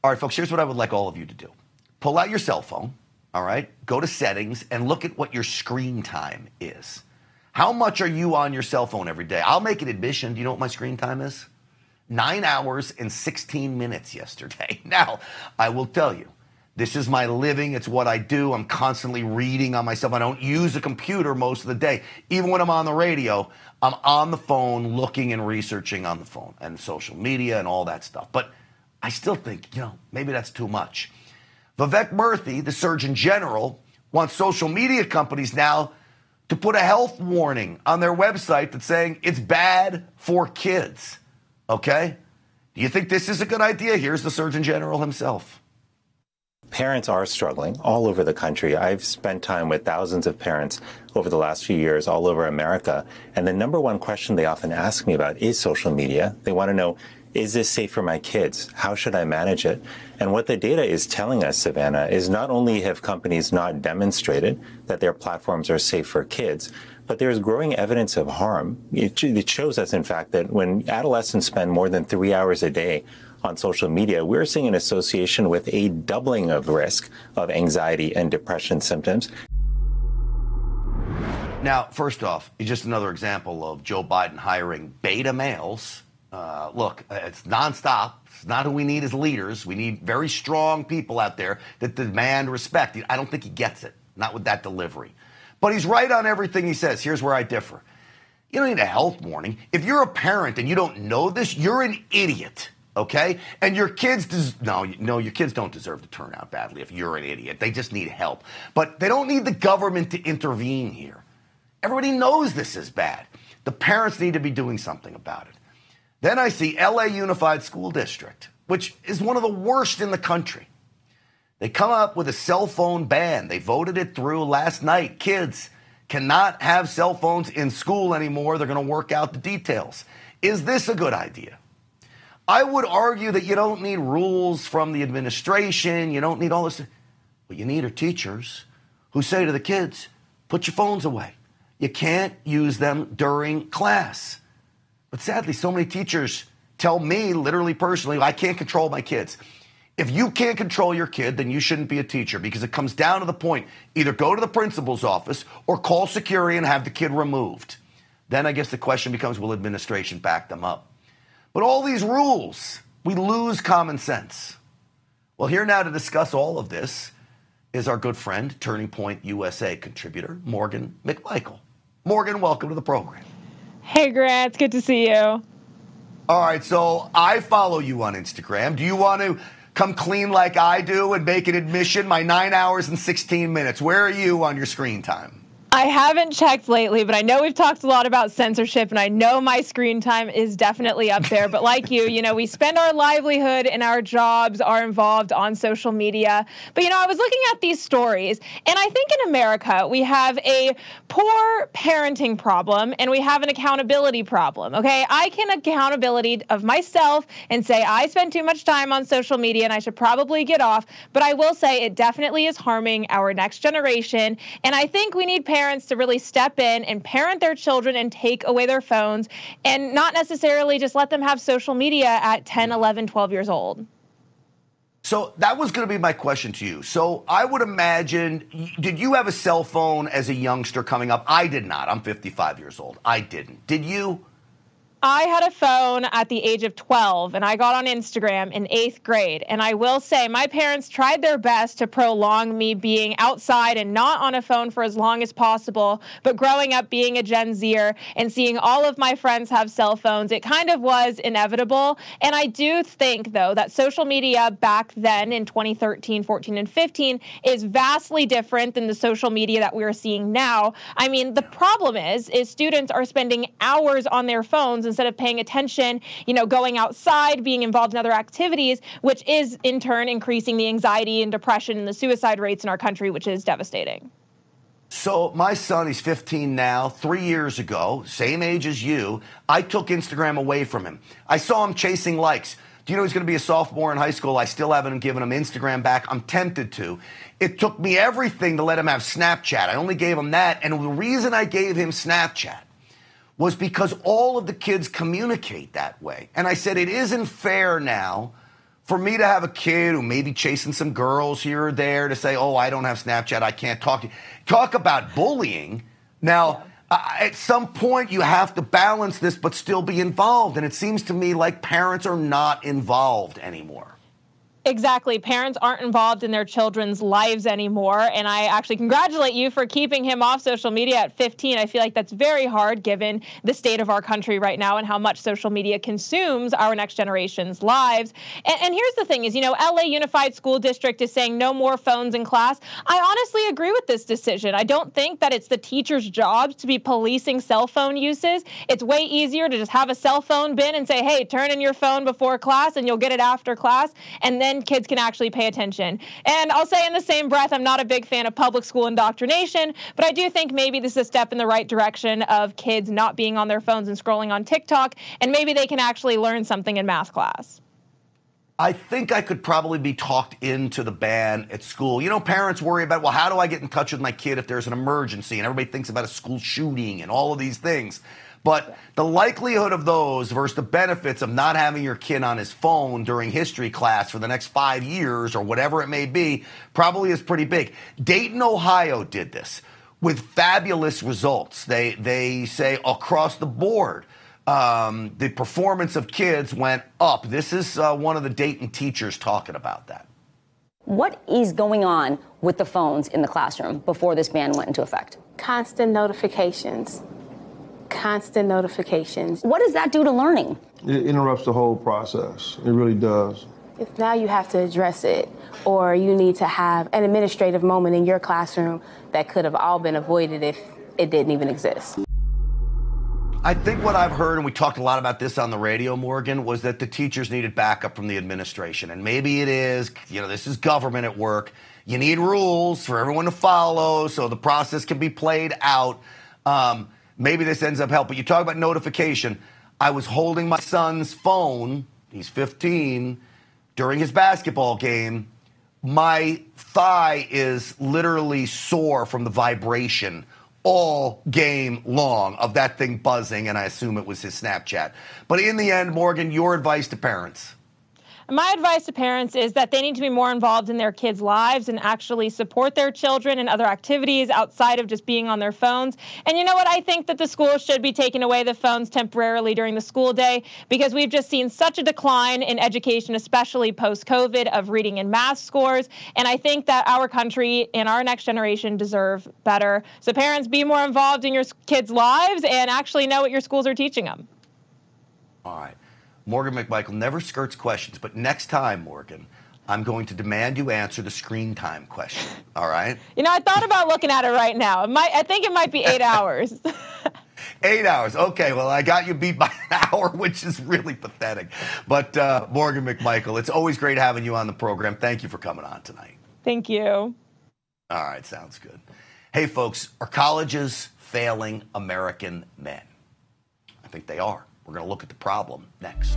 All right, folks, here's what I would like all of you to do. Pull out your cell phone, all right? Go to settings and look at what your screen time is. How much are you on your cell phone every day? I'll make an admission. Do you know what my screen time is? 9 hours and 16 minutes yesterday. Now, I will tell you, this is my living. It's what I do. I'm constantly reading on myself. I don't use a computer most of the day. Even when I'm on the radio, I'm on the phone looking and researching on the phone and social media and all that stuff. But I still think, maybe that's too much. Vivek Murthy, the Surgeon General, wants social media companies now to put a health warning on their website that's saying it's bad for kids. Okay? Do you think this is a good idea? Here's the Surgeon General himself. Parents are struggling all over the country. I've spent time with thousands of parents over the last few years all over America. And the number one question they often ask me about is social media. They want to know, is this safe for my kids? How should I manage it? And what the data is telling us, Savannah, is not only have companies not demonstrated that their platforms are safe for kids, but there's growing evidence of harm. It shows us, in fact, that when adolescents spend more than 3 hours a day on social media, we're seeing an association with a doubling of risk of anxiety and depression symptoms. Now, first off, just another example of Joe Biden hiring beta males. Look, it's nonstop. It's not who we need as leaders. We need very strong people out there that demand respect. I don't think he gets it, not with that delivery. But he's right on everything he says. Here's where I differ. You don't need a health warning. If you're a parent and you don't know this, you're an idiot, okay? And your kids, your kids don't deserve to turn out badly if you're an idiot. They just need help. But they don't need the government to intervene here. Everybody knows this is bad. The parents need to be doing something about it. Then I see LA Unified School District, which is one of the worst in the country. They come up with a cell phone ban. They voted it through last night. Kids cannot have cell phones in school anymore. They're going to work out the details. Is this a good idea? I would argue that you don't need rules from the administration. You don't need all this. What you need are teachers who say to the kids, put your phones away. You can't use them during class. But sadly, so many teachers tell me, literally, personally, I can't control my kids. If you can't control your kid, then you shouldn't be a teacher, because it comes down to the point, either go to the principal's office or call security and have the kid removed. Then I guess the question becomes, will administration back them up? But all these rules, we lose common sense. Well, here now to discuss all of this is our good friend, Turning Point USA contributor, Morgonn McMichael. Morgonn, welcome to the program. Hey, Grant, it's good to see you. All right, so I follow you on Instagram. Do you want to come clean like I do and make an admission? My 9 hours and 16 minutes. Where are you on your screen time? I haven't checked lately, but I know we've talked a lot about censorship, and I know my screen time is definitely up there. But like you, we spend our livelihood and our jobs are involved on social media. But, I was looking at these stories, and I think in America we have a poor parenting problem and we have an accountability problem, okay? I can accountability of myself and say I spend too much time on social media and I should probably get off. But I will say it definitely is harming our next generation, and I think we need parents to really step in and parent their children and take away their phones and not necessarily just let them have social media at 10, 11, 12 years old. So that was going to be my question to you. So I would imagine, did you have a cell phone as a youngster coming up? I did not. I'm 55 years old. I didn't. Did you? I had a phone at the age of 12, and I got on Instagram in 8th grade. And I will say my parents tried their best to prolong me being outside and not on a phone for as long as possible. But growing up being a Gen Zer and seeing all of my friends have cell phones, it kind of was inevitable. And I do think, though, that social media back then in 2013, 14, and 15 is vastly different than the social media that we're seeing now. I mean, the problem is students are spending hours on their phones instead of paying attention, going outside, being involved in other activities, which is in turn increasing the anxiety and depression and the suicide rates in our country, which is devastating. So my son, he's 15 now. 3 years ago, same age as you, I took Instagram away from him. I saw him chasing likes. Do you know he's going to be a sophomore in high school? I still haven't given him Instagram back. I'm tempted to. It took me everything to let him have Snapchat. I only gave him that. And the reason I gave him Snapchat was because all of the kids communicate that way. And I said, it isn't fair now for me to have a kid who may be chasing some girls here or there to say, oh, I don't have Snapchat, I can't talk to you. Talk about bullying. Now, at some point, you have to balance this but still be involved. And it seems to me like parents are not involved anymore. Exactly. Parents aren't involved in their children's lives anymore. And I actually congratulate you for keeping him off social media at 15. I feel like that's very hard given the state of our country right now and how much social media consumes our next generation's lives. And here's the thing is, you know, LA Unified School District is saying no more phones in class. I honestly agree with this decision. I don't think that it's the teacher's job to be policing cell phone uses. It's way easier to just have a cell phone bin and say, hey, turn in your phone before class and you'll get it after class. And then kids can actually pay attention. And I'll say in the same breath, I'm not a big fan of public school indoctrination, but I do think maybe this is a step in the right direction of kids not being on their phones and scrolling on TikTok, and maybe they can actually learn something in math class. I think I could probably be talked into the ban at school. You know, parents worry about, well, how do I get in touch with my kid if there's an emergency? And everybody thinks about a school shooting and all of these things. But the likelihood of those versus the benefits of not having your kid on his phone during history class for the next 5 years or whatever it may be probably is pretty big. Dayton, Ohio did this with fabulous results. They say across the board, the performance of kids went up. This is one of the Dayton teachers talking about that. What is going on with the phones in the classroom before this ban went into effect? Constant notifications. Constant notifications. What does that do to learning? It interrupts the whole process. It really does. If now you have to address it, or you need to have an administrative moment in your classroom that could have all been avoided if it didn't even exist. I think what I've heard, and we talked a lot about this on the radio, Morgan, was that the teachers needed backup from the administration. And maybe it is, you know, this is government at work. You need rules for everyone to follow so the process can be played out. Maybe this ends up helping. You talk about notification. I was holding my son's phone, he's 15, during his basketball game. My thigh is literally sore from the vibration all game long of that thing buzzing, and I assume it was his Snapchat. But in the end, Morgan, your advice to parents? My advice to parents is that they need to be more involved in their kids' lives and actually support their children in other activities outside of just being on their phones. And you know what? I think that the schools should be taking away the phones temporarily during the school day because we've just seen such a decline in education, especially post-COVID, of reading and math scores. And I think that our country and our next generation deserve better. So parents, be more involved in your kids' lives and actually know what your schools are teaching them. All right. Morgan McMichael never skirts questions, but next time, Morgan, I'm going to demand you answer the screen time question, all right? You know, I thought about looking at it right now. I think it might be 8 hours. 8 hours. Okay, well, I got you beat by an hour, which is really pathetic. But Morgan McMichael, it's always great having you on the program. Thank you for coming on tonight. Thank you. All right, sounds good. Hey, folks, are colleges failing American men? I think they are. We're going to look at the problem next.